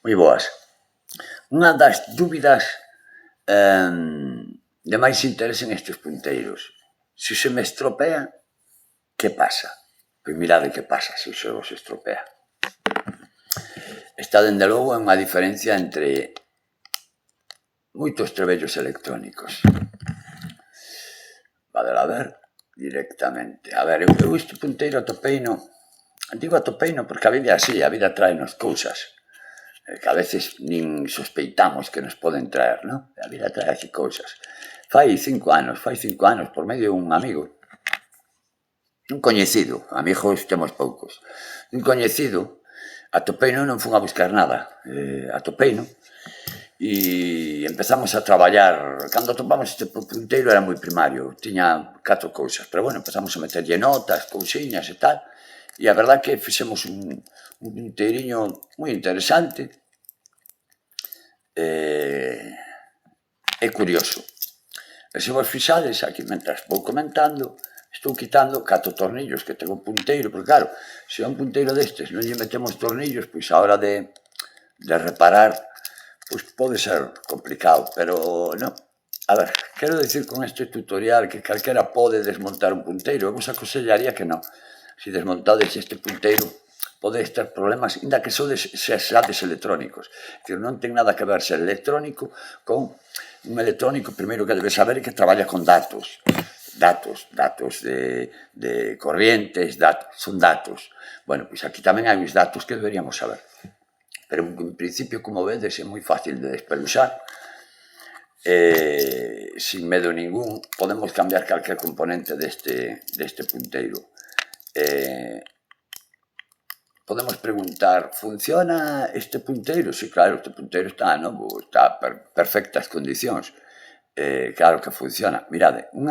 Moi boas. Unha das dúbidas de máis interese nestes punteiros. Se se me estropea, que pasa? Pois mirade que pasa se se vos estropea. Está, dende logo, unha diferencia entre moitos trebellos electrónicos. Vadela ver directamente. A ver, eu este punteiro atopeino, digo atopeino porque a vida é así, a vida trae-nos cousas que a veces nin sospeitamos que nos poden traer, non? A vida trae así cousas. Fai 5 anos, por medio de un amigo, un coñecido, amigos temos poucos, un coñecido, atopeino, non fun a buscar nada, atopeino, e empezamos a traballar. Cando atopamos este punteiro era moi primario, tiña 4 cousas, pero bueno, empezamos a meterlle notas, cousiñas e tal, e a verdad que fixemos un punteiriño moi interesante e curioso. E se vos fixades, aquí, mentras vou comentando, estou quitando 4 tornillos que ten o punteiro, porque claro, se é un punteiro destes non lle metemos tornillos, pois a hora de reparar, pois pode ser complicado, pero non. A ver, quero dicir con este tutorial que calquera pode desmontar un punteiro. Eu vos aconsellaría que non. Se desmontades este punteiro, podedes ter problemas, inda que sodes electrónicos. Que non ten nada que ver ser electrónico con un electrónico. Primeiro que debe saber que traballa con datos de corrientes, son datos. Bueno, pois aquí tamén hai uns datos que deberíamos saber. Pero en principio, como vedes, é moi fácil de despeluxar. Sin medo ningún, podemos cambiar calquer componente deste punteiro. Podemos preguntar, funciona este punteiro? Si, claro, este punteiro está novo, está perfectas condicións. Claro que funciona. Mirade, un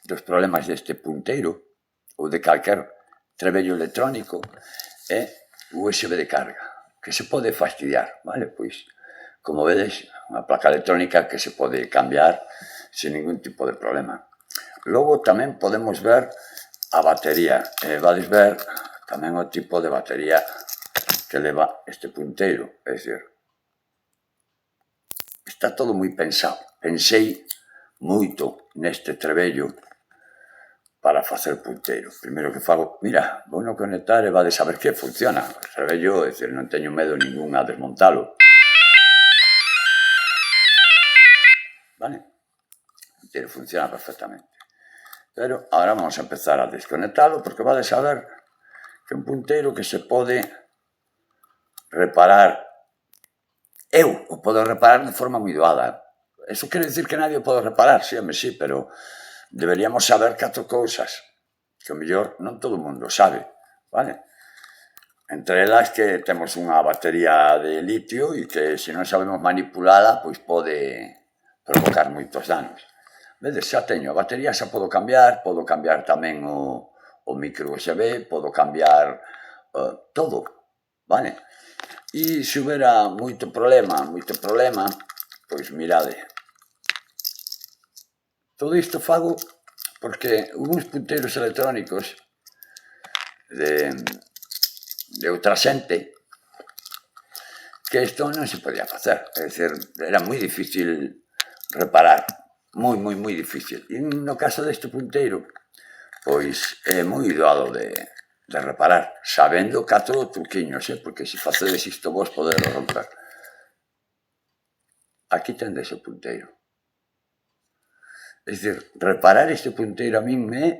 dos problemas deste punteiro, ou de calquer trebello electrónico, é o USB de carga, que se pode fastidiar, vale? Pois, como vedes, unha placa electrónica que se pode cambiar sen ningún tipo de problema. Logo tamén podemos ver a batería. Vades ver tamén o tipo de batería que leva este punteiro. É dicir, está todo moi pensado. Pensei moito neste trebello para facer punteiro. Primeiro que fago, mira, vou no conectar e vades saber que funciona. O trebello, é dicir, non teño medo ningún a desmontalo. Vale? O punteiro funciona perfectamente. Pero agora vamos a empezar a desconectalo, porque vades a ver que é un punteiro que se pode reparar. Eu o podo reparar de forma moi doada. Eso quere dicir que nadie o pode reparar? Sí, pero deberíamos saber 4 cousas que o mellor non todo o mundo sabe, vale? Entre elas que temos unha batería de litio e que se non sabemos manipulala, pois pode provocar moitos danos. Vedes, xa teño a batería, xa podo cambiar tamén o micro USB, podo cambiar todo, vale? E se houbera moito problema, pois mirade. Todo isto fago porque uns punteiros electrónicos de outra xente que isto non se podía facer. É dicir, era moi difícil reparar, moi difícil. E no caso deste punteiro, pois é moi doado de reparar, sabendo 4 truquiños, porque se facedes isto vos poderlo romper. Aquí tendes o punteiro. É dicir, reparar este punteiro a min me é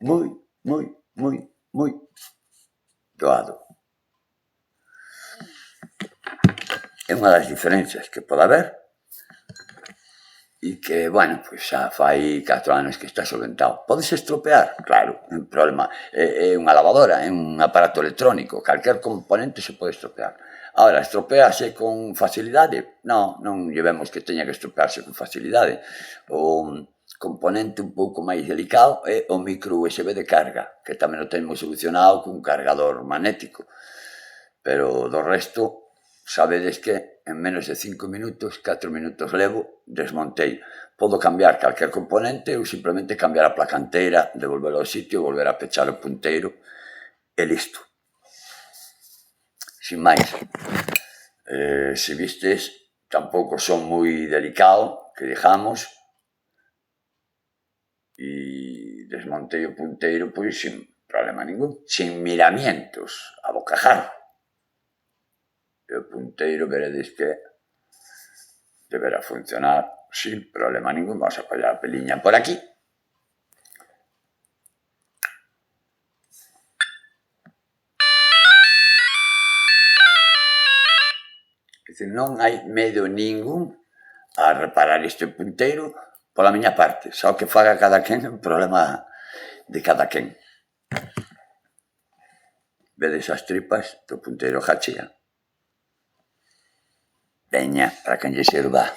moi doado. É unha das diferencias que pode haber e que, bueno, pois xa fai 4 anos que está solventado. Podes estropear? Claro, é un problema. É unha lavadora, é un aparato electrónico. Calquer componente se pode estropear. Ahora, estropease con facilidade? Non llevemos que teña que estropearse con facilidade. O componente un pouco máis delicado é o micro USB de carga, que tamén o temos solucionado con un cargador magnético. Pero do resto, sabedes que en menos de 5 minutos, 4 minutos levo, desmontei. Podo cambiar calquer componente ou simplemente cambiar a placa inteira, devolverlo ao sitio, volver a pechar o punteiro e listo. Sin máis. Se vistes, tampouco son moi delicado, que digamos, e desmontei o punteiro pois sin problema ningún, sin miramientos, a bocajarro. E o punteiro veredes que deberá funcionar sin problema ningún. Vamos a apoiar a peliña por aquí. Non hai medo ningún a reparar este punteiro pola miña parte, só que faga cada quen é un problema de cada quen. Vedes as tripas do punteiro Hachia? Veña, para quen lle sirva.